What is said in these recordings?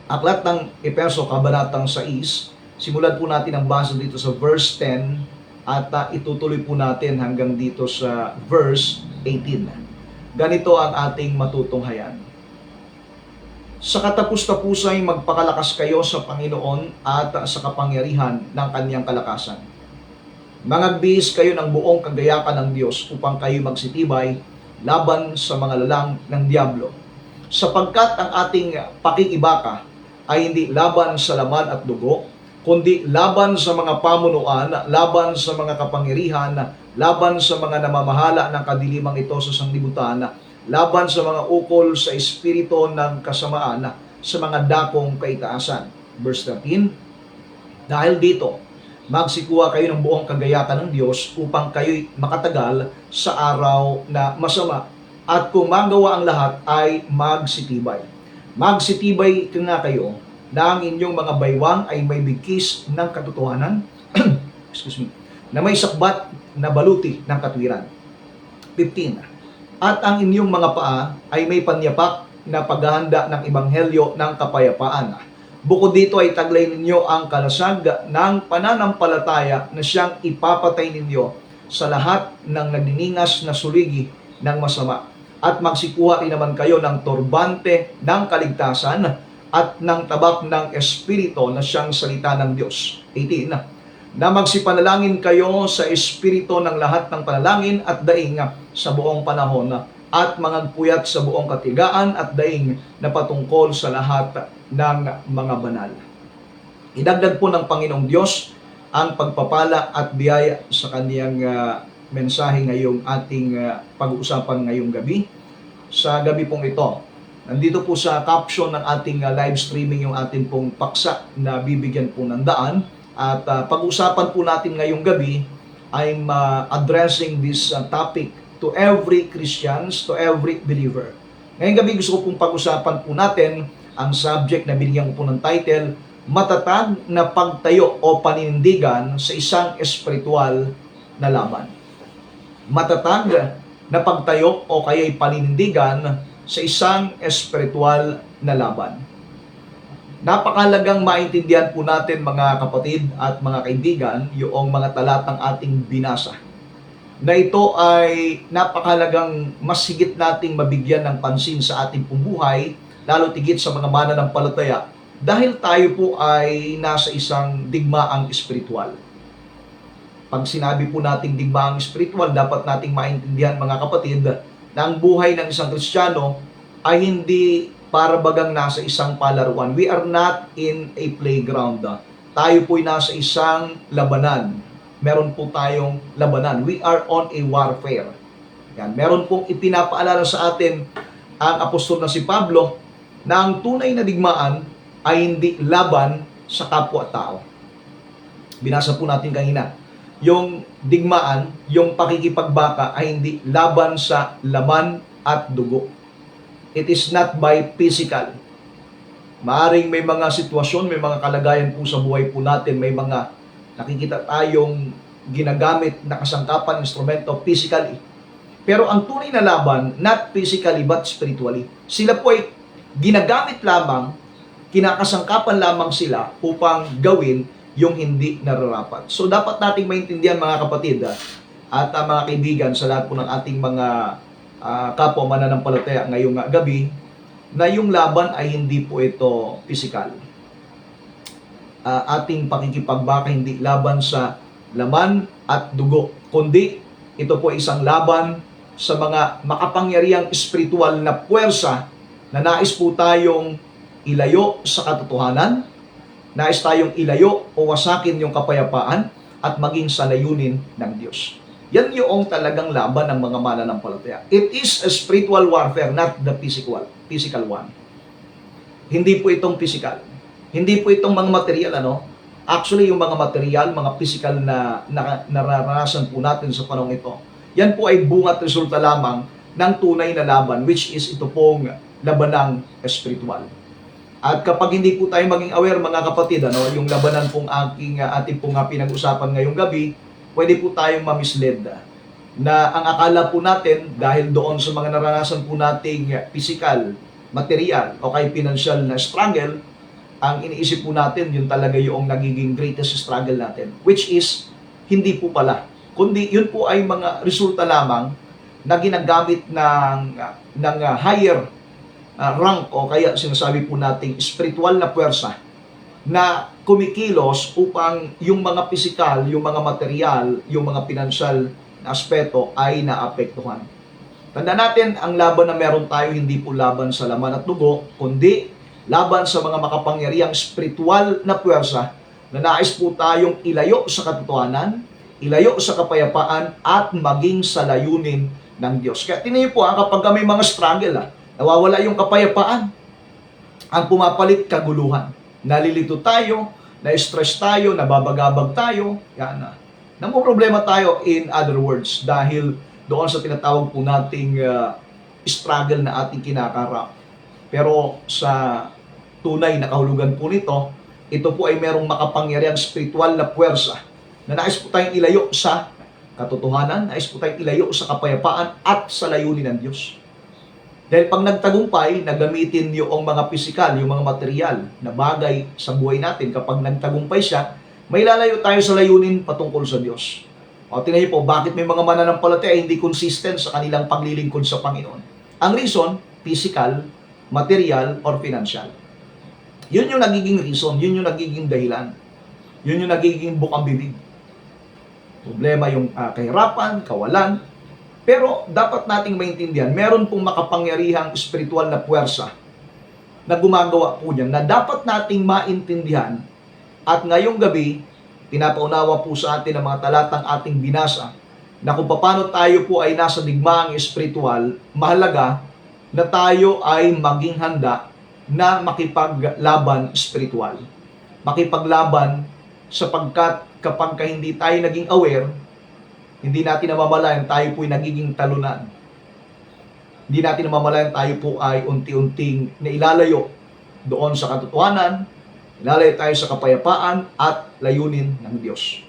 Aklat ng Epeso, Kabanatang 6, simulan po natin ang basa dito sa verse 10 at itutuloy po natin hanggang dito sa verse 18. Ganito ang ating matutunghayan. Sa katapus-tapusay magpakalakas kayo sa Panginoon at sa kapangyarihan ng Kanyang kalakasan. Mangagbihis kayo ng buong kagayakan ng Diyos upang kayo magsitibay laban sa mga lalang ng Diablo. Sapagkat ang ating pakikibaka ay hindi laban sa laman at dugo, kundi laban sa mga pamunuan, laban sa mga kapangyarihan, laban sa mga namamahala ng kadilimang ito sa sanglibutan, laban sa mga ukol sa espiritu ng kasamaan, sa mga dakong kaitaasan. Verse 13, dahil dito, magsikuha kayo ng buong kagayakan ng Diyos upang kayo'y makatagal sa araw na masama. At kung magawa ang lahat ay magsitibay. Magsitibay ka nga kayo na ang inyong mga baywang ay may bigkis ng katotohanan, excuse me, na may sakbat na baluti ng katwiran. 15. At ang inyong mga paa ay may panyapak na paghahanda ng ebanghelyo ng kapayapaan. Bukod dito ay taglay ninyo ang kalasag ng pananampalataya na siyang ipapatay ninyo sa lahat ng nagniningas na suligi ng masama. At magsikuha rin naman kayo ng turbante ng kaligtasan at ng tabak ng Espiritu na siyang salita ng Diyos. 18. Na magsipanalangin kayo sa Espiritu ng lahat ng panalangin at daing sa buong panahon at mangagpuyat sa buong katigaan at daing na patungkol sa lahat ng mga banal. Idagdag po ng Panginoong Diyos ang pagpapala at biyaya sa kaniyang mensahe ngayong ating pag-uusapan ngayong gabi. Sa gabi pong ito, nandito po sa caption ng ating live streaming yung ating pong paksa na bibigyan po ng daan. At pag-usapan po natin ngayong gabi, I'm addressing this topic to every Christians, to every believer. Ngayong gabi gusto ko pong pag-usapan po natin ang subject na binigyan ko po ng title, Matatag na Pagtayo o Paninindigan sa Isang Espiritual na Laban. Matatag na pagtayo o kaya'y paninindigan sa isang espiritual na laban. Napakalagang maintindihan po natin mga kapatid at mga kaibigan yung mga talatang ating binasa. Na ito ay napakalagang mas higit nating mabigyan ng pansin sa ating pong buhay, lalo tigit sa mga mananampalataya, dahil tayo po ay nasa isang digmaang espiritual. Pag sinabi po nating digmaang espiritual, dapat nating maintindihan mga kapatid na ang buhay ng isang Kristiyano ay hindi para bagang nasa isang palaruan. We are not in a playground. Tayo po'y nasa isang labanan. Meron po tayong labanan. We are on a warfare. Yan. Meron pong ipinapaalala sa atin ang apostol na si Pablo na ang tunay na digmaan ay hindi laban sa kapwa-tao. Binasa po natin kanina. Yung digmaan, yung pakikipagbaka ay hindi laban sa laman at dugo. It is not by physical. Maaring may mga sitwasyon, may mga kalagayan po sa buhay po natin, may mga nakikita tayong ginagamit na kasangkapan, instrumento, physically. Pero ang tunay na laban, not physically but spiritually, sila po ay ginagamit lamang, kinakasangkapan lamang sila upang gawin yung hindi nararapat. So dapat nating maintindihan mga kapatid at mga kaibigan sa lahat po ng ating mga kapwa mananampalataya ngayong gabi na yung laban ay hindi po ito physical. Ating pakikipagbaka hindi laban sa laman at dugo, kundi ito po isang laban sa mga makapangyarihang espiritual na puwersa na nais po tayong ilayo sa katotohanan, nais tayong ilayo o wasakin yung kapayapaan at maging sa layunin ng Diyos. Yan yung talagang laban ng mga mananampalataya. It is a spiritual warfare, not the physical one. Hindi po itong physical. Hindi po itong mga material, Actually, yung mga material, mga physical na nararanasan po natin sa panahon ito, yan po ay bunga at resulta lamang ng tunay na laban, which is ito pong labanang espiritual. At kapag hindi po tayo maging aware mga kapatid, yung labanan pong ating pong pinag-usapan ngayong gabi, pwede po tayong mamisled na ang akala po natin dahil doon sa mga naranasan po nating physical, material o kay financial na struggle, ang iniisip po natin, yun talaga yung nagiging greatest struggle natin. Which is, hindi po pala. Kundi yun po ay mga resulta lamang na ginagamit ng higher rank o kaya sinasabi po nating spiritual na puwersa na kumikilos upang yung mga pisikal, yung mga material, yung mga pinansyal na aspeto ay naapektuhan. Tanda natin, ang laban na meron tayo hindi po laban sa laman at dugo, kundi laban sa mga makapangyarihang spiritual na puwersa na nais po tayong ilayo sa katotohanan, ilayo sa kapayapaan at maging sa layunin ng Diyos. Kaya tingnan niyo po, kapag may mga struggle, nawawala yung kapayapaan, ang pumapalit kaguluhan. Nalilito tayo, na-stress tayo, nababagabag tayo, yan. Namumroblema tayo, in other words, dahil doon sa tinatawag po nating struggle na ating kinakarap. Pero sa tunay na kahulugan po nito, ito po ay merong makapangyarihang spiritual na puwersa na nais po tayong ilayo sa katotohanan, nais po tayong ilayo sa kapayapaan at sa layunin ng Diyos. Dahil pag nagtagumpay, nagamitin yung mga pisikal, yung mga material na bagay sa buhay natin, kapag nagtagumpay siya, may lalayo tayo sa layunin patungkol sa Diyos. O tingnan niyo po, bakit may mga mananampalataya hindi consistent sa kanilang paglilingkod sa Panginoon? Ang reason, physical, material, or financial. Yun yung nagiging reason, yun yung nagiging dahilan. Yun yung nagiging bukang bibig. Problema yung kahirapan, kawalan. Pero dapat nating maintindihan, meron pong makapangyarihang espiritual na puwersa na gumagawa po niyan, na dapat nating maintindihan. At ngayong gabi, pinapaunawa po sa atin ang mga talatang ating binasa na kung paano tayo po ay nasa digmaang espiritual, mahalaga na tayo ay maging handa na makipaglaban espiritual. Makipaglaban sapagkat kapag hindi tayo naging aware, hindi natin namamalayan tayo po ay nagiging talunan. Hindi natin namamalayan tayo po ay unti-unting nailalayo doon sa katotohanan, ilalayo tayo sa kapayapaan at layunin ng Diyos.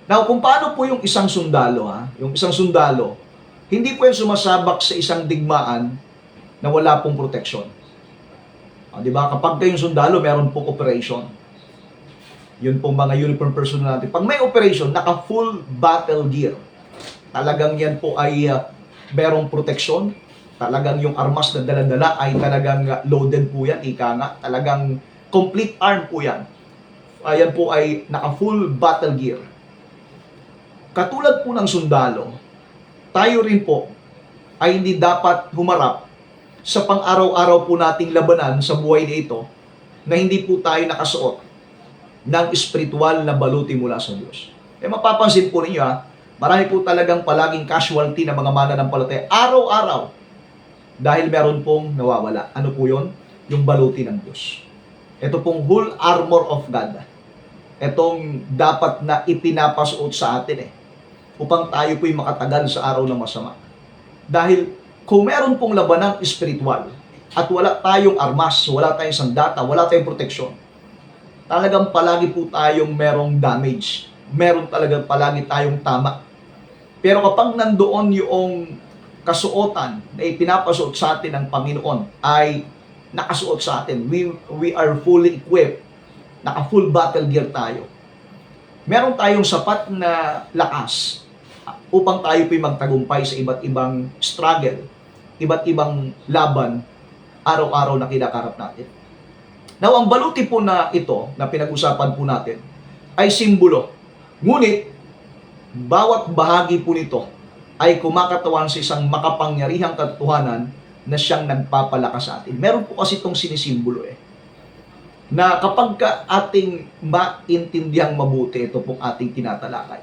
Now, kung paano po yung isang sundalo, yung isang sundalo, hindi po yung sumasabak sa isang digmaan na wala pong proteksyon. Di ba? Kapag kayong sundalo, meron pong operation. Yun pong mga uniform personnel natin. Pag may operation, naka-full battle gear. Talagang yan po ay merong proteksyon. Talagang yung armas na dala-dala ay talagang loaded po yan. Ika nga, talagang complete arm po yan. Ayan po ay naka-full battle gear. Katulad po ng sundalo, tayo rin po ay hindi dapat humarap sa pang-araw-araw po nating labanan sa buhay na ito na hindi po tayo nakasuot ng espiritual na baluti mula sa Diyos. Mapapansin po ninyo, marami po talagang palaging casualty ng mga mananampalataya araw-araw dahil meron pong nawawala. Ano po yun? Yung baluti ng Diyos. Ito pong whole armor of God. Itong dapat na ipinapasuot sa atin upang tayo po'y makatagal sa araw ng masama. Dahil kung meron pong labanang espiritual at wala tayong armas, wala tayong sandata, wala tayong proteksyon, talagang palagi po tayong merong damage. Meron talagang palagi tayong tama. Pero kapag nandoon yung kasuotan na ipinapasuot sa atin ng Panginoon ay nakasuot sa atin, we are fully equipped, naka-full battle gear tayo. Meron tayong sapat na lakas upang tayo po'y magtagumpay sa iba't ibang struggle, iba't ibang laban, araw-araw na kinakarap natin. Now, ang baluti po na ito, na pinag-usapan po natin, ay simbolo. Ngunit, bawat bahagi po nito ay kumakatawan sa isang makapangyarihang katotohanan na siyang nagpapalakas sa atin. Meron po kasi itong sinisimbolo na kapag ating maintindihan mabuti, ito pong ating tinatalakay.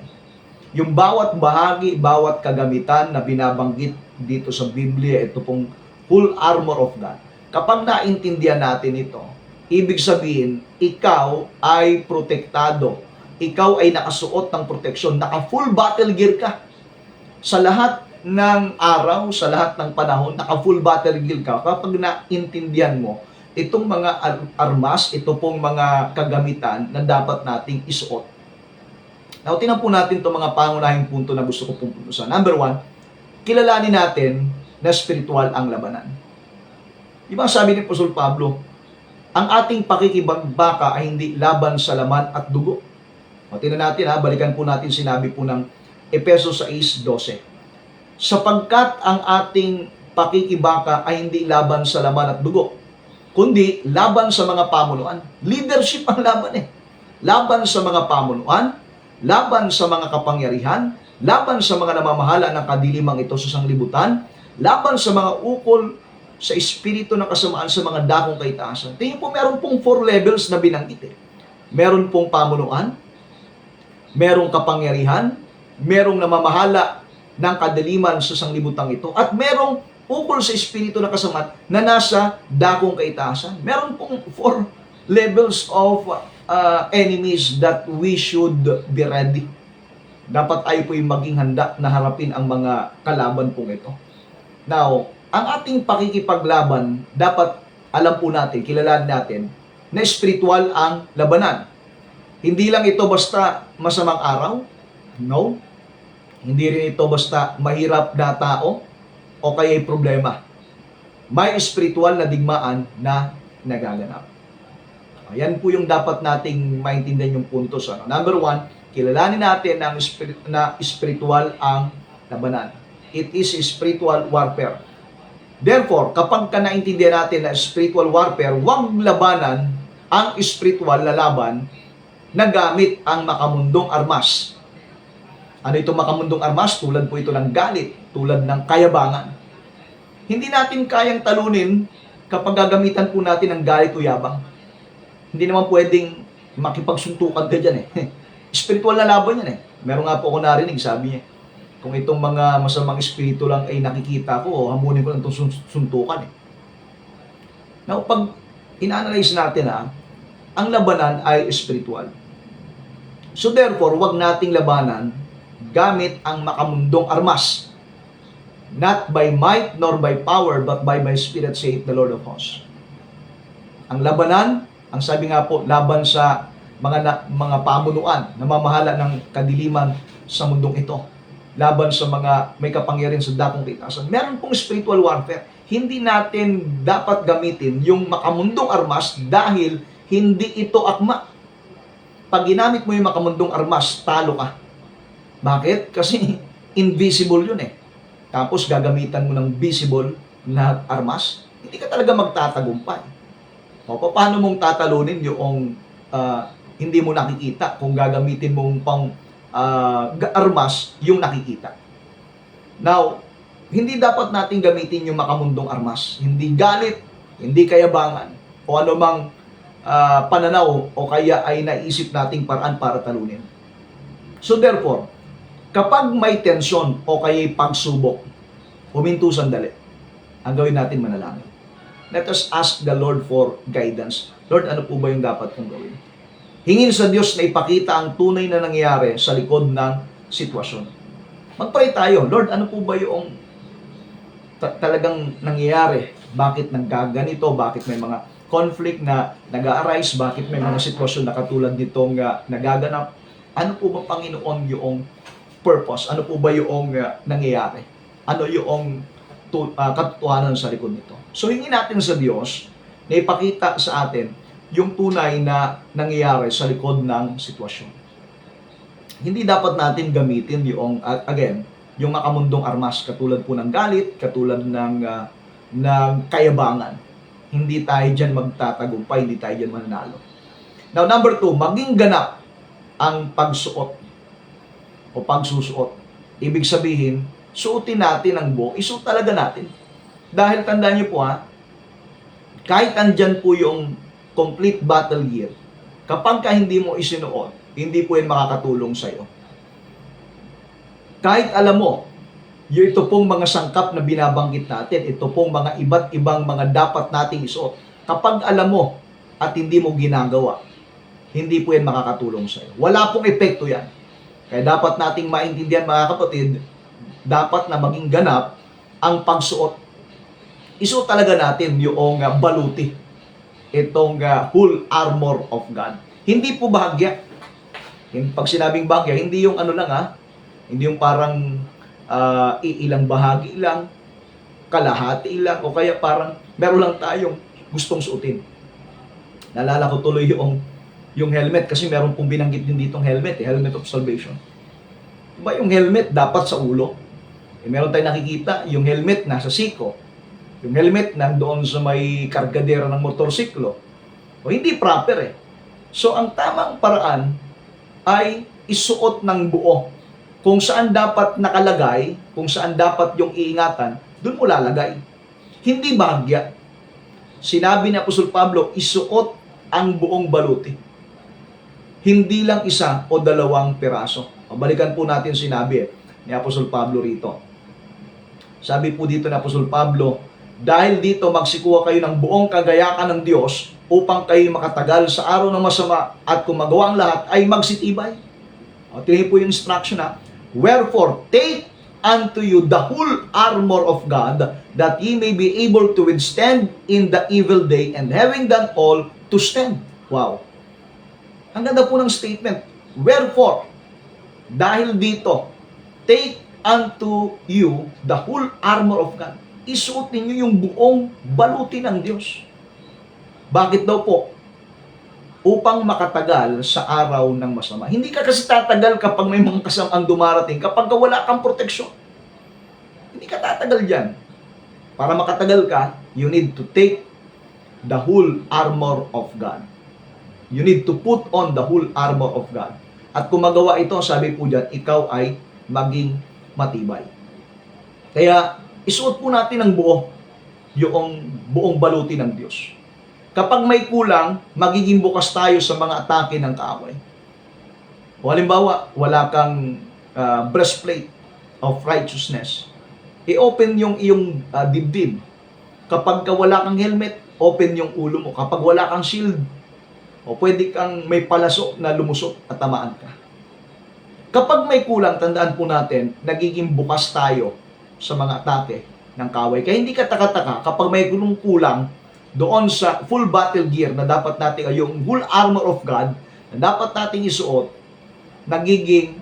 Yung bawat bahagi, bawat kagamitan na binabanggit dito sa Biblia, ito pong full armor of God. Kapag naintindihan natin ito, ibig sabihin, ikaw ay protektado. Ikaw ay nakasuot ng proteksyon. Naka-full battle gear ka. Sa lahat ng araw, sa lahat ng panahon, naka-full battle gear ka. Kapag naintindihan mo, itong mga armas, ito pong mga kagamitan na dapat nating isuot. Now, tingnan po natin itong mga pangunahing punto na gusto ko pong puntusan. Number 1, kilalanin natin na spiritual ang labanan. Diba sabi ni Apostol Pablo, ang ating pakikipagbaka ay hindi laban sa laman at dugo. O, tingnan natin balikan po natin sinabi po ng Efeso 6:12. Sapagkat ang ating pakikibaka ay hindi laban sa laman at dugo, kundi laban sa mga pamunuan. Leadership ang laban Laban sa mga pamunuan, laban sa mga kapangyarihan, laban sa mga namamahala ng kadilimang ito sa sanglibutan, laban sa mga ukol sa espiritu ng kasamaan sa mga dakong kaitaasan. Tingin po, meron pong 4 levels na binanggit Meron pong pamunuan, merong kapangyarihan, merong namamahala ng kadiliman sa sanglibutang ito, at merong ukol sa espiritu ng kasamaan na nasa dakong kaitaasan. Meron pong 4 levels of enemies that we should be ready. Dapat tayo po yung maging handa na harapin ang mga kalaban pong ito. Now, ang ating pakikipaglaban, dapat alam po natin, kilalanin natin, na spiritual ang labanan. Hindi lang ito basta masamang araw. No. Hindi rin ito basta mahirap na tao o kaya problema. May spiritual na digmaan na nagaganap. Ayan po yung dapat nating maintindihan yung puntos. Number 1, kilalanin natin na spiritual ang labanan. It is spiritual warfare. Therefore, kapag naintindihan natin na spiritual warfare, huwag labanan ang spiritual na laban na gamit ang makamundong armas. Ano itong makamundong armas? Tulad po ito ng galit, tulad ng kayabangan. Hindi natin kayang talunin kapag gagamitan po natin ng galit o yabang. Hindi naman pwedeng makipagsuntukan ka dyan Spiritual na laban yan Meron nga po ako narinig, sabi niya, kung itong mga masamang espiritu lang ay nakikita ko, hamunin ko lang itong suntukan Now, pag ina-analyze natin ang labanan ay spiritual. So therefore, wag nating labanan gamit ang makamundong armas. Not by might nor by power, but by my spirit, saith the Lord of hosts. Ang labanan, ang sabi nga po, laban sa mga pamunuan, namamahala ng kadiliman sa mundong ito. Laban sa mga may kapangyarihan sa dakong kaitaasan. Meron pong spiritual warfare. Hindi natin dapat gamitin yung makamundong armas dahil hindi ito akma. Pag ginamit mo yung makamundong armas, talo ka. Bakit? Kasi invisible yun Tapos gagamitan mo ng visible na armas, hindi ka talaga magtatagumpay. O paano mong tatalunin yung hindi mo nakikita kung gagamitin mong pang armas yung nakikita. Now, hindi dapat natin gamitin yung makamundong armas. Hindi galit, hindi kayabangan, o anumang pananaw o kaya ay naisip nating paraan para talunin. So therefore, kapag may tensyon o kaya pagsubok, huminto sandali. Ang gawin natin manalangin. Let us ask the Lord for guidance. Lord, ano po ba yung dapat kong gawin? Hingin sa Diyos na ipakita ang tunay na nangyayari sa likod ng sitwasyon. Mag-pray tayo, Lord, ano po ba yung talagang nangyayari? Bakit nagkaganito? Bakit may mga conflict na nag-a-arise? Bakit may mga sitwasyon na katulad nitong nagaganap? Ano po ba, Panginoon, yung purpose? Ano po ba yung nangyayari? Ano yung katotohanan sa likod nito? So, hingin natin sa Diyos na ipakita sa atin yung tunay na nangyayari sa likod ng sitwasyon. Hindi dapat natin gamitin yung, again, yung makamundong armas, katulad po ng galit, katulad ng kayabangan. Hindi tayo dyan magtatagumpay, hindi tayo dyan mananalo. Now, number 2, maging ganap ang pagsuot o pagsusuot. Ibig sabihin, suotin natin ang buo, isuot talaga natin. Dahil tandaan niyo po kahit andyan po yung complete battle gear, kapag hindi mo isinuot, hindi po yan makakatulong sa'yo. Kahit alam mo, ito pong mga sangkap na binabanggit natin, ito pong mga iba't ibang mga dapat nating isuot, kapag alam mo at hindi mo ginagawa, hindi po yan makakatulong sa'yo. Wala pong epekto yan. Kaya dapat nating maintindihan, mga kapatid, dapat na maging ganap ang pagsuot. Isuot talaga natin yung baluti, itong whole armor of God. Hindi po bahagya. Pag sinabing bahagya, hindi yung ano lang hindi yung parang ilang bahagi lang, kalahati lang, o kaya parang meron lang tayong gustong suotin. Naalala ko tuloy yung helmet kasi meron pong binanggit din ditong helmet, helmet of salvation. Diba yung helmet dapat sa ulo? Meron tayong nakikita, yung helmet nasa siko. Yung helmet nandoon sa may kargadera ng motorsiklo. O hindi proper eh. So ang tamang paraan ay isuot ng buo. Kung saan dapat nakalagay, kung saan dapat yung iingatan, doon mo lalagay. Hindi bahagya. Sinabi ni Apostol Pablo, isuot ang buong baluti. Hindi lang isa o dalawang piraso. Balikan po natin sinabi ni Apostol Pablo rito. Sabi po dito ni Apostol Pablo, dahil dito magsikuha kayo ng buong kagayakan ng Diyos upang kayo makatagal sa araw ng masama at kung magawa ang lahat ay magsitibay. O, tingnan po yung instruction ha. Wherefore, take unto you the whole armor of God, that ye may be able to withstand in the evil day, and having done all, to stand. Wow. Ang ganda po ng statement. Wherefore, dahil dito, take unto you the whole armor of God. Isuot ninyo yung buong baluti ng Diyos. Bakit daw po? Upang makatagal sa araw ng masama. Hindi ka kasi tatagal kapag may mga kasamang dumarating, kapag wala kang proteksyon. Hindi ka tatagal dyan. Para makatagal ka, you need to take the whole armor of God. You need to put on the whole armor of God. At kung magawa ito, sabi po dyan, ikaw ay maging matibay. Kaya, isuot po natin ng buo, yung buong baluti ng Diyos. Kapag may kulang, magiging bukas tayo sa mga atake ng kaaway. O halimbawa, wala kang breastplate of righteousness. I-open yung iyong dibdib. Kapag wala kang helmet, open yung ulo mo. Kapag wala kang shield, o pwede kang may palaso na lumusot at tamaan ka. Kapag may kulang, tandaan po natin, nagiging bukas tayo sa mga atake ng kaaway. Kaya hindi ka taka-taka kapag may kulang doon sa full battle gear na dapat natin, yung full armor of God na dapat natin isuot, nagiging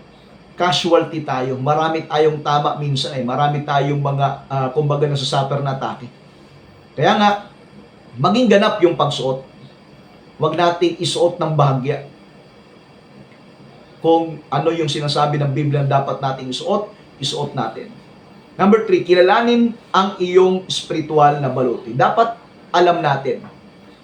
casualty tayo. Marami tayong tama minsan marami tayong mga kumbaga nasasuffer na atake. Kaya nga, maging ganap yung pagsuot. Huwag natin isuot ng bahagya. Kung ano yung sinasabi ng Biblia na dapat natin isuot natin. Number 3, kilalanin ang iyong spiritual na baluti. Dapat alam natin.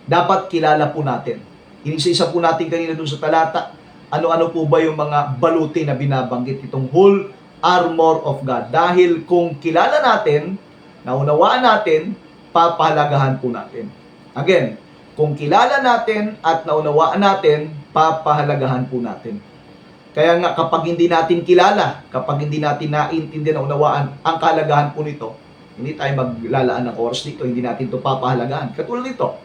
Dapat kilala po natin. Inisa-isa po natin kanina dun sa talata. Ano-ano po ba yung mga baluti na binabanggit itong whole armor of God? Dahil kung kilala natin, naunawaan natin, papahalagahan po natin. Again, kung kilala natin at naunawaan natin, papahalagahan po natin. Kaya nga kapag hindi natin kilala, kapag hindi natin naintindihan, naunawaan ang kahalagahan po nito, hindi tayo maglalaan ng oras dito, hindi natin ito papahalagahan. Katulad nito,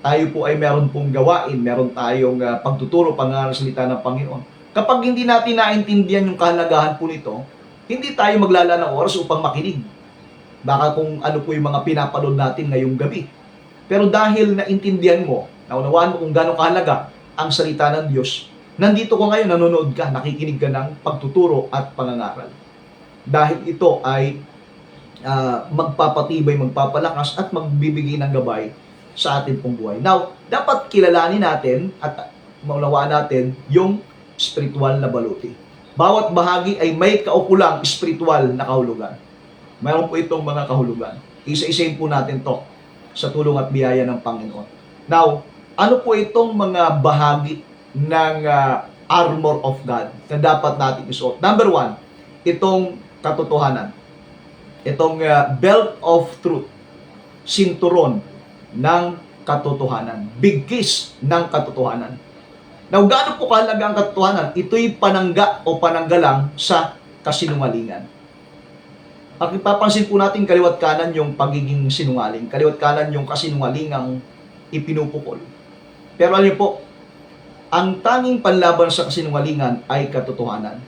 tayo po ay meron pong gawain, meron tayong pagtuturo, pangangasalita ng Panginoon. Kapag hindi natin naintindihan yung kahalagahan po nito, hindi tayo maglalaan ng oras upang makinig. Baka kung ano po yung mga pinapanood natin ngayong gabi. Pero dahil naintindihan mo, naunawaan mo kung gano'ng kahalaga ang salita ng Diyos, nandito ko ngayon, nanonood ka, nakikinig ka ng pagtuturo at pangangaral. Dahil ito ay magpapatibay, magpapalakas at magbibigay ng gabay sa atin pong buhay. Now, dapat kilalanin natin at maunawaan natin yung spiritual na baluti. Bawat bahagi ay may kaukulang spiritual na kahulugan. Mayroon po itong mga kahulugan. Isa-isahin po natin to sa tulong at biyaya ng Panginoon. Now, ano po itong mga bahagi ng armor of God na dapat natin isuot? Number 1, itong katotohanan. Itong belt of truth. Sinturon ng katotohanan. Bigkis ng katotohanan. Now, gaano po kahalaga ang katotohanan? Ito'y panangga o pananggalang sa kasinungalingan. Pakipapansin po natin kaliwat kanan yung pagiging sinungaling. Kaliwat kanan yung kasinungalingang ipinupukol. Pero alam niyo po, ang tanging panlaban sa kasinungalingan ay katotohanan.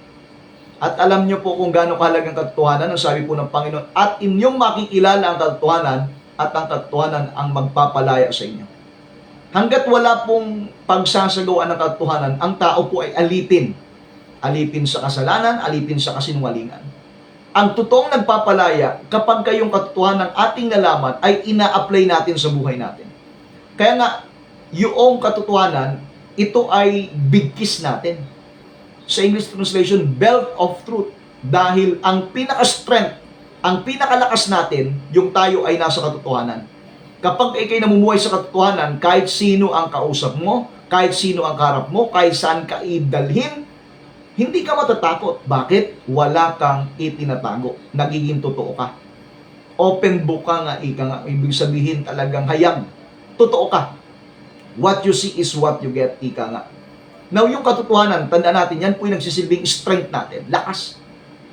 At alam niyo po kung gaano kahalagang katotohanan, ang sabi po ng Panginoon, at inyong makikilala ang katotohanan at ang katotohanan ang magpapalaya sa inyo. Hanggat wala pong pagsasagawa ng katotohanan, ang tao po ay alipin. Alipin sa kasalanan, alipin sa kasinungalingan. Ang totoong nagpapalaya kapag kayong katotohanan ng ating nalaman ay ina-apply natin sa buhay natin. Kaya nga, yung katotohanan, ito ay bigkis natin. Sa English translation, belt of truth. Dahil ang pinaka-strength, ang pinakalakas natin, yung tayo ay nasa katotohanan. Kapag ikay namumuhay sa katotohanan, kahit sino ang kausap mo, kahit sino ang kaharap mo, kahit saan ka idalhin, hindi ka matatakot. Bakit? Wala kang itinatago. Nagiging totoo ka. Open book ka nga, ika nga. Ibig sabihin talagang hayag. Totoo ka. What you see is what you get, ika nga. Now, yung katotohanan, tandaan natin, yan po yung nagsisilbing strength natin. Lakas.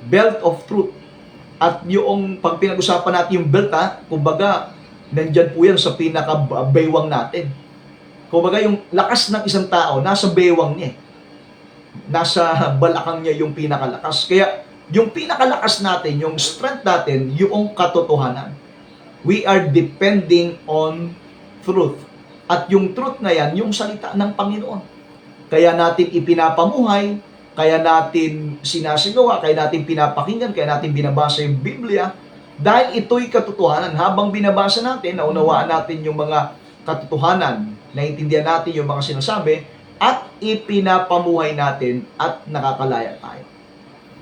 Belt of truth. At yung, pag pinag-usapan natin yung belt, kumbaga, nandyan po yan sa pinaka-baywang natin. Kumbaga, yung lakas ng isang tao, nasa baywang niya. Nasa balakang niya yung pinakalakas. Kaya, yung pinakalakas natin, yung strength natin, yung katotohanan. We are depending on truth. At yung truth na yan, yung salita ng Panginoon. Kaya natin ipinapamuhay, kaya natin sinasigawa, kaya natin pinapakinggan, kaya natin binabasa yung Biblia, dahil ito'y katotohanan. Habang binabasa natin, naunawaan natin yung mga katotohanan, naiintindihan natin yung mga sinasabi, at ipinapamuhay natin at nakakalaya tayo.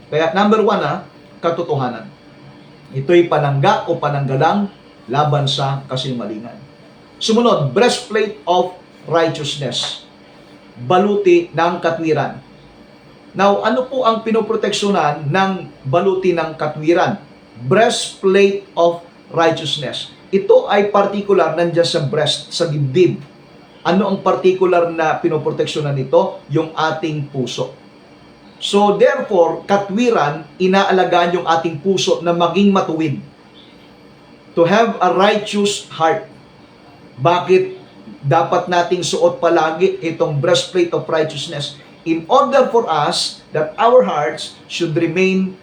Kaya number 1, katotohanan. Ito'y panangga o pananggalang laban sa kasinungalingan. Sumunod, breastplate of righteousness. Baluti ng katwiran. Now, ano po ang pinoproteksyonan ng baluti ng katwiran? Breastplate of righteousness. Ito ay particular nandiyan sa breast, sa dibdib. Ano ang particular na pinoproteksyonan nito? Yung ating puso. So, therefore, katwiran, inaalagaan yung ating puso na maging matuwid. To have a righteous heart. Bakit dapat nating suot palagi itong breastplate of righteousness? In order for us that our hearts should remain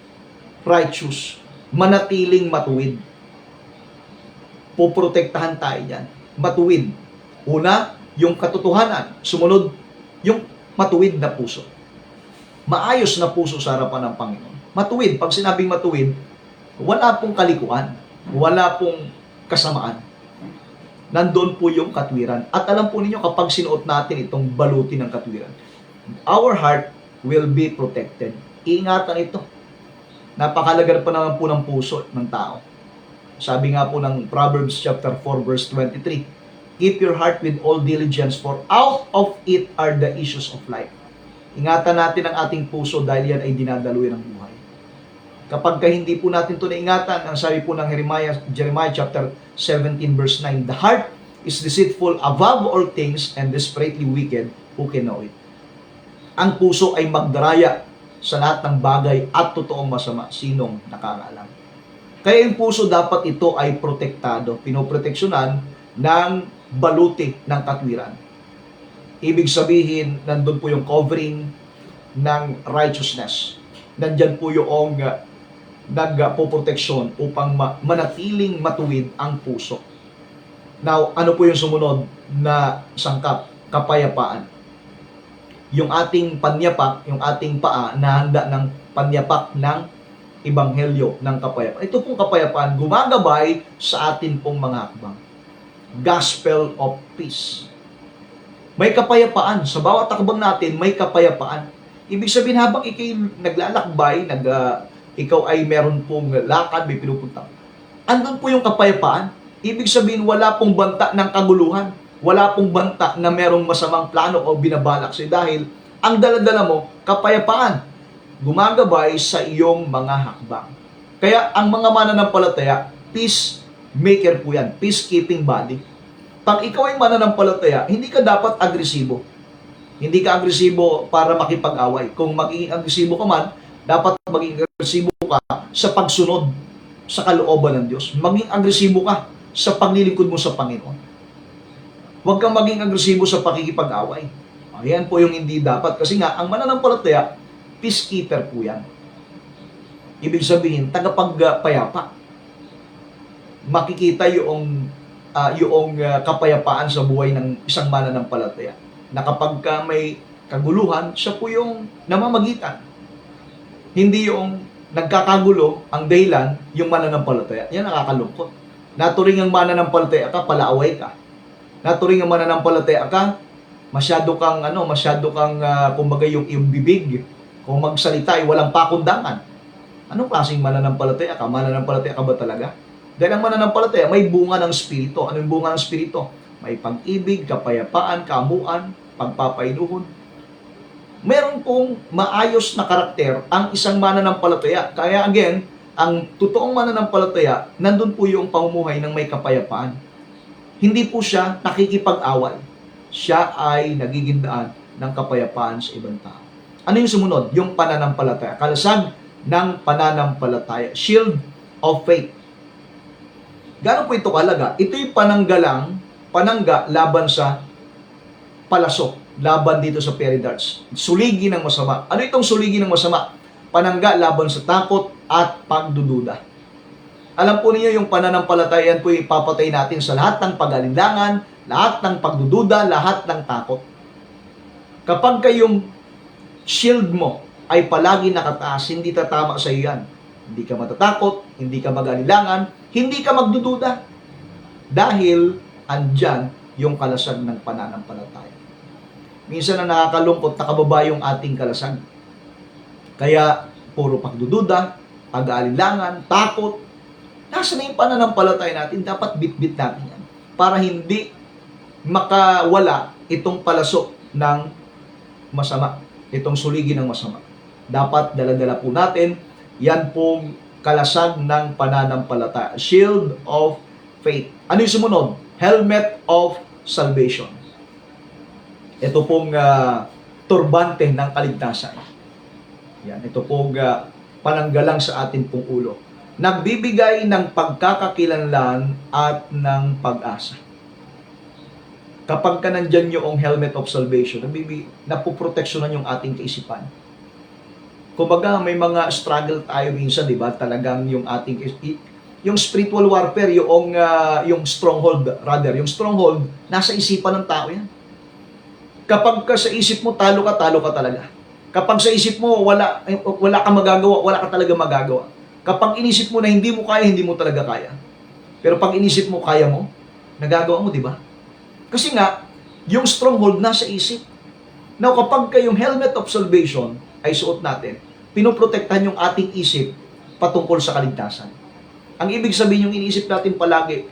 righteous. Manatiling matuwid. Poprotektahan tayo dyan. Matuwid. Una, yung katotohanan. Sumunod, yung matuwid na puso. Maayos na puso sa harapan ng Panginoon. Matuwid. Pag sinabing matuwid, wala pong kalikuan. Wala pong kasamaan. Nandoon po yung katwiran. At alam po ninyo, kapag sinuot natin itong baluti ng katwiran, our heart will be protected. Iingatan ito. Napakalaga pa naman po ng puso ng tao. Sabi nga po ng Proverbs chapter 4 verse 23, keep your heart with all diligence, for out of it are the issues of life. Ingatan natin ang ating puso dahil yan ay dinadaluyan ng buhay. Kapag hindi po natin ito naingatan, ang sabi po ng Jeremiah chapter 17 verse 9, the heart is deceitful above all things and desperately wicked, who can know it? Ang puso ay magdaraya sa lahat ng bagay at totoong masama. Sinong nakakaalam? Kaya yung puso dapat ito ay protektado, pinoproteksyonan ng baluti ng katwiran. Ibig sabihin, nandun po yung covering ng righteousness. Nandyan po yung nagpoproteksyon upang manatiling matuwid ang puso. Now, ano po yung sumunod na sangkap? Kapayapaan. Yung ating panyapak, yung ating paa, nahanda ng panyapak ng ebanghelyo ng kapayapaan. Ito pong kapayapaan, gumagabay sa atin pong mga hakbang. Gospel of peace. May kapayapaan. Sa bawat takbang natin, may kapayapaan. Ibig sabihin, habang ikay naglalakbay, ikaw ay meron pong lakad, may pinupunta. Andun po yung kapayapaan. Ibig sabihin, wala pong banta ng kaguluhan. Wala pong banta na merong masamang plano o binabalak sa'yo dahil ang daladala mo, kapayapaan. Gumagabay sa iyong mga hakbang. Kaya ang mga mananampalataya, peacemaker po yan. Peacekeeping body. Pag ikaw ay mananampalataya, hindi ka dapat agresibo. Hindi ka agresibo para makipag-away. Kung magiging agresibo ka man, dapat maging agresibo ka sa pagsunod sa kalooban ng Diyos. Maging agresibo ka sa paglilingkod mo sa Panginoon. Huwag kang maging agresibo sa pakikipag-away. Ayan po yung hindi dapat. Kasi nga, ang mananampalataya, peacekeeper po yan. Ibig sabihin, tagapagpayapa. Makikita yung kapayapaan sa buhay ng isang mananampalataya. Na kapag may kaguluhan, siya po yung namamagitan. Hindi yung nagkakagulo, ang dahilan, yung mananampalataya. Yan nakakalungkot. Naturing ang mananampalataya ka, palaaway ka. naturing ang mananampalataya ka, masyado kang kumbaga yung bibig, kung magsalita ay walang pakundangan. Anong klaseng mananampalataya ka? Mananampalataya ka ba talaga? Dahil ang mananampalataya, may bunga ng Espiritu. Ano yung bunga ng Espiritu? May pag-ibig, kapayapaan, kaamuan, pagpapainuhon. Meron pong maayos na karakter ang isang mananampalataya. Kaya again, ang totoong mananampalataya, nandun po yung pamumuhay ng may kapayapaan. Hindi po siya nakikipag-away. Siya ay nagiging daan ng kapayapaan sa ibang tao. Ano yung sumunod? Yung pananampalataya. Kalasag ng pananampalataya. Shield of faith. Gano'n po ito kalaga? Ito yung panangga laban sa palasok, laban dito sa peridarts. Suligi ng masama. Ano itong suligi ng masama? Panangga laban sa takot at pagdududa. Alam po niyo yung pananampalataya, yan po ipapatay natin sa lahat ng pag-alinlangan, lahat ng pagdududa, lahat ng takot. Kapag kayong shield mo ay palagi nakataas, hindi tatama sa iyo yan. Hindi ka matatakot, hindi ka mag-alinlangan, hindi ka magdududa. Dahil andyan yung kalasag ng pananampalataya. Minsan na nakakalungkot, nakababa yung ating kalasag. Kaya puro pagdududa, pag-aalinlangan, takot. Nasa na yung pananampalataya natin? Dapat bit-bit natin yan. Para hindi makawala itong palasok ng masama. Itong suligi ng masama. Dapat dala-dala po natin yan pong kalasag ng pananampalataya. Shield of faith. Ano yung sumunod? Helmet of salvation. Ito pong turbante ng kaligtasan. Yan, ito pong pananggalang sa atin pong ulo. Nagbibigay ng pagkakakilanlan at ng pag-asa. Kapag ka nandyan yung helmet of salvation, napoproteksyonan yung ating kaisipan. Kumbaga, may mga struggle tayo minsan, di ba? Talagang yung ating, yung spiritual warfare, yung stronghold, rather. Yung stronghold, nasa isipan ng tao yan. Kapag ka sa isip mo, talo ka talaga. Kapag sa isip mo, wala ka magagawa, wala ka talaga magagawa. Kapag inisip mo na hindi mo kaya, hindi mo talaga kaya. Pero pag inisip mo, kaya mo, nagagawa mo, di ba? Kasi nga, yung stronghold nasa isip. Now, kapag yung helmet of salvation ay suot natin, pinoprotektahan yung ating isip patungkol sa kaligtasan. Ang ibig sabihin yung iniisip natin palagi,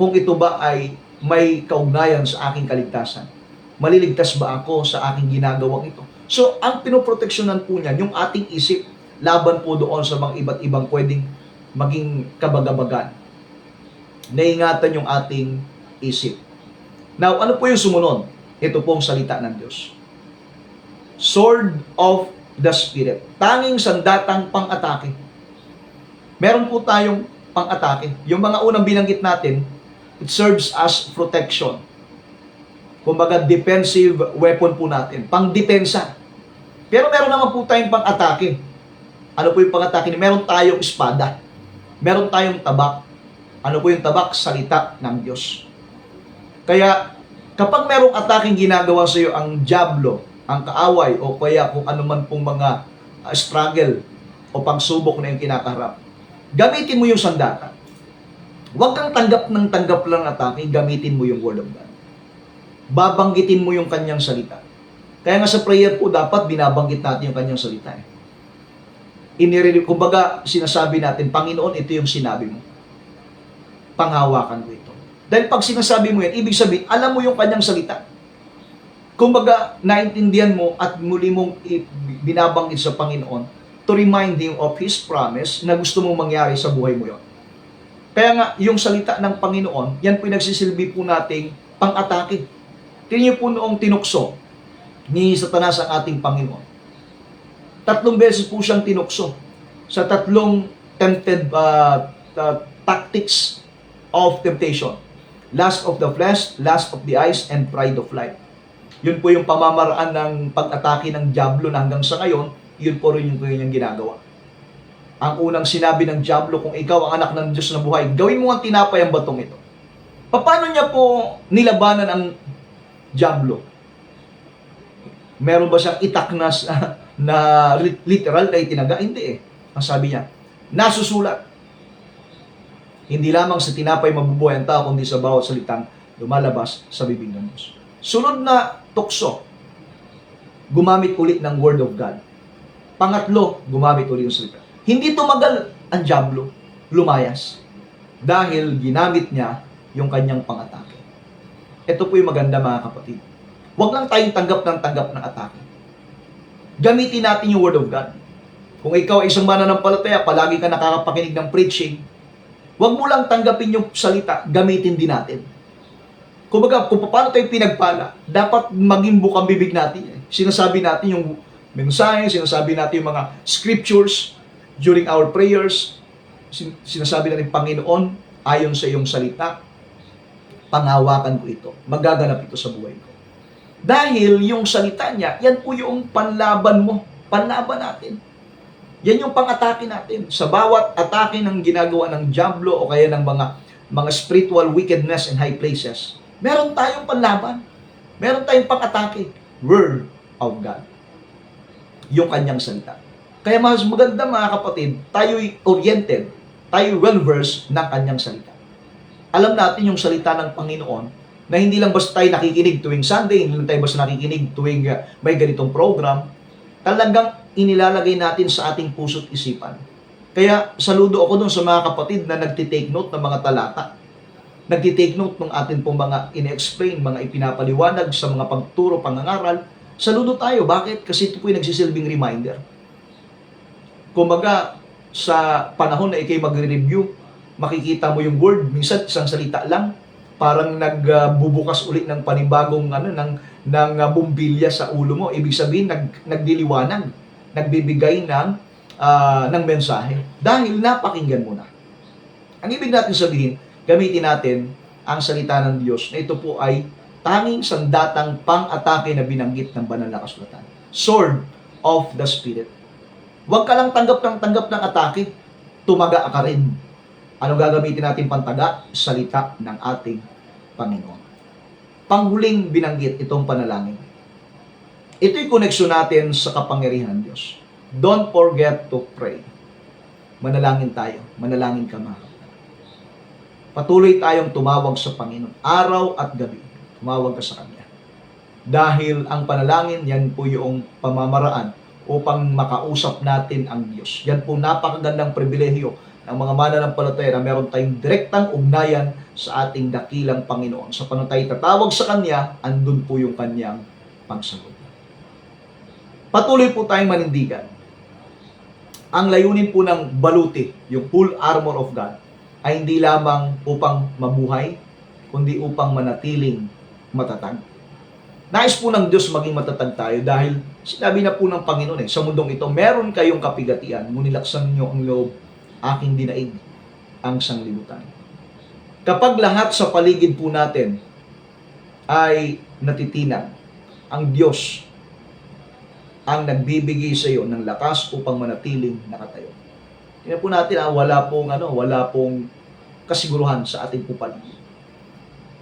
kung ito ba ay may kaugnayan sa aking kaligtasan. Maliligtas ba ako sa aking ginagawang ito? So, ang pinoproteksyonan po niyan, yung ating isip, laban po doon sa mga iba't ibang pwedeng maging kabagabagan. Naingatan yung ating isip. Now, ano po yung sumunod? Ito pong salita ng Diyos. Sword of the Spirit. Tanging sandatang pang-atake. Meron po tayong pang-atake. Yung mga unang binanggit natin, it serves as protection. Kumbaga, defensive weapon po natin. Pang-depensa. Pero meron naman po tayong pang-atake. Ano po yung pang-atake? Meron tayong espada. Meron tayong tabak. Ano po yung tabak? Salita ng Diyos. Kaya, kapag merong ataking ginagawa sa iyo ang diablo, ang kaaway, o kaya kung ano man pong mga struggle o pagsubok na yung kinakaharap, gamitin mo yung sandata. Huwag kang tanggap lang atake, gamitin mo yung Word of God. Babanggitin mo yung kanyang salita. Kaya nga sa prayer po, dapat binabanggit natin yung kanyang salita. Kumbaga, sinasabi natin, Panginoon, ito yung sinabi mo. Panghawakan mo ito. Dahil pag sinasabi mo yan, ibig sabihin, alam mo yung kanyang salita. Kumbaga, naintindihan mo at muli mong binabanggit sa Panginoon to remind Him of His promise na gusto mong mangyari sa buhay mo yon. Kaya nga, yung salita ng Panginoon, yan po yung nagsisilbi po nating pang-atake. Tingnan niyo po noong tinukso ni Satanas ang ating Panginoon. 3 beses po siyang tinukso sa 3 tempted tactics of temptation. Lust of the flesh, lust of the eyes, and pride of life. Yun po yung pamamaraan ng pag-atake ng diablo na hanggang sa ngayon, yun po rin yung kanyang ginagawa. Ang unang sinabi ng diablo, kung ikaw ang anak ng Diyos na buhay, gawin mo ang tinapay ang batong ito. Paano niya po nilabanan ang diablo? Meron ba siyang itak na literal na itinaga? Hindi eh. Ang sabi niya, nasusulat. Hindi lamang sa tinapay mabubuhay ang tao, kundi sa bawat salitang lumalabas sa bibig ng Diyos. Sunod na tukso, gumamit ulit ng Word of God. Pangatlo, gumamit ulit ng salita. Hindi tumagal ang dyablo, lumayas. Dahil ginamit niya yung kanyang pang-atake. Ito po yung maganda mga kapatid. Huwag lang tayong tanggap ng atake. Gamitin natin yung Word of God. Kung ikaw ay isang mananampalataya, palagi ka nakakapakinig ng preaching, huwag mo lang tanggapin yung salita, gamitin din natin. Kumbaga, kung paano tayo pinagpala, dapat maging bukang bibig natin. Sinasabi natin yung mensahe, sinasabi natin yung mga scriptures during our prayers, sinasabi natin, Panginoon, ayon sa iyong salita, panghawakan ko ito. Magaganap ito sa buhay ko. Dahil yung salita niya, yan po yung panlaban mo. Panlaban natin. Yan yung pang-atake natin. Sa bawat atake ng ginagawa ng diablo o kaya ng mga spiritual wickedness in high places, meron tayong panlaban. Meron tayong pang-atake. Word of God. Yung kanyang salita. Kaya mas maganda mga kapatid, tayo'y oriented, tayo'y well-versed ng kanyang salita. Alam natin yung salita ng Panginoon na hindi lang basta tayo nakikinig tuwing Sunday, hindi lang tayo basta nakikinig tuwing may ganitong program, talagang inilalagay natin sa ating puso't isipan. Kaya saludo ako dun sa mga kapatid na nagtitake note ng mga talata. Nagtitake note ng atin pong mga ine-explain, mga ipinapaliwanag sa mga pagturo, pangangaral. Saludo tayo. Bakit? Kasi ito po yung nagsisilbing reminder. Kumbaga, sa panahon na ikay magre-review, makikita mo yung word, minsan isang salita lang, parang nagbubukas ulit ng panibagong ng bumbilya sa ulo mo. Ibig sabihin, nagdiliwanag, nagbibigay ng mensahe. Dahil napakinggan mo na. Ang ibig natin sabihin, gamitin natin ang salita ng Diyos na ito po ay tanging sandatang pang-atake na binanggit ng banal na kasulatan. Sword of the Spirit. Huwag ka lang tanggap ng atake, tumaga ka rin. Ano gagamitin natin pantaga? Salita ng ating Panginoon. Panghuling binanggit itong panalangin. Ito'y koneksyon natin sa kapangyarihan ng Diyos. Don't forget to pray. Manalangin tayo. Manalangin ka mga kapatid. Patuloy tayong tumawag sa Panginoon. Araw at gabi. Tumawag ka sa Kanya. Dahil ang panalangin, yan po yung pamamaraan upang makausap natin ang Diyos. Yan po napakagandang pribilehiyo ng mga mananampalataya na meron tayong direktang ugnayan sa ating dakilang Panginoon. Sa paano tayo tatawag sa Kanya, andun po yung Kanyang pagsagot. Patuloy po tayong manindigan. Ang layunin po ng baluti, yung full armor of God, ay hindi lamang upang mabuhay, kundi upang manatiling matatag. Nais po ng Diyos maging matatag tayo dahil sinabi na po ng Panginoon sa mundong ito, meron kayong kapigatian, ngunit laksan niyo ang loob, aking dinaig ang sanglibutan. Kapag lahat sa paligid po natin ay natitinag, ang Diyos ang nagbibigay sa iyo ng lakas upang manatiling nakatayo. Tingnan po natin, wala pong kasiguruhan sa ating paligid.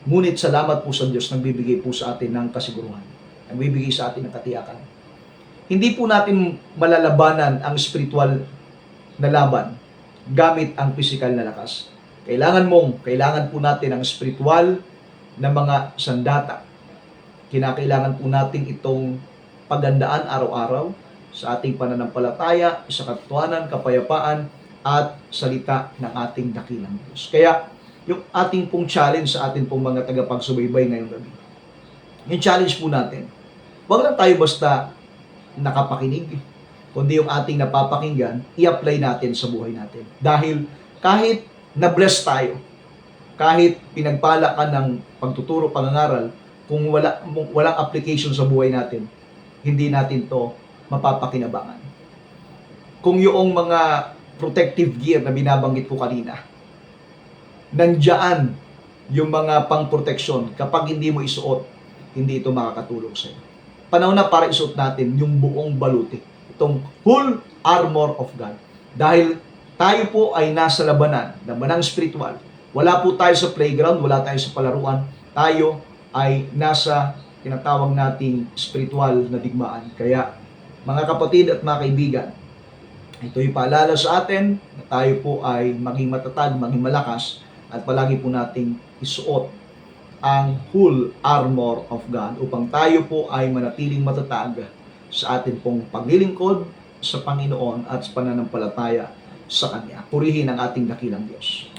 Ngunit salamat po sa Diyos, nagbibigay po sa atin ng kasiguruhan. Nagbibigay sa atin ng katiyakan. Hindi po natin malalabanan ang spiritual na laban gamit ang physical na lakas. Kailangan po natin ang spiritual na mga sandata. Kinakailangan po natin itong pagandaan araw-araw sa ating pananampalataya, sa katotohanan, kapayapaan, at salita ng ating dakilang Diyos. Kaya, yung ating pong challenge sa ating pong mga tagapagsubaybay ngayong gabi. Yung challenge po natin, huwag lang tayo basta nakapakinig, kundi yung ating napapakinggan, i-apply natin sa buhay natin. Dahil kahit na-bless tayo, kahit pinagpala ka ng pagtuturo, pangangaral, kung walang application sa buhay natin, hindi natin to mapapakinabangan. Kung yung mga protective gear na binabanggit ko kanina, nandiyan yung mga pang-proteksyon, kapag hindi mo isuot, hindi ito makakatulong sa'yo. Panahon na para isuot natin yung buong baluti, itong full armor of God. Dahil tayo po ay nasa labanan spiritual. Wala po tayo sa playground, wala tayo sa palaruan. Tayo ay nasa tinatawag nating spiritual na digmaan. Kaya, mga kapatid at mga kaibigan, ito'y paalala sa atin na tayo po ay maging matatag, maging malakas, at palagi po nating isuot ang whole armor of God upang tayo po ay manatiling matatag sa atin pong paglilingkod sa Panginoon at sa pananampalataya sa Kanya. Purihin ang ating dakilang Diyos.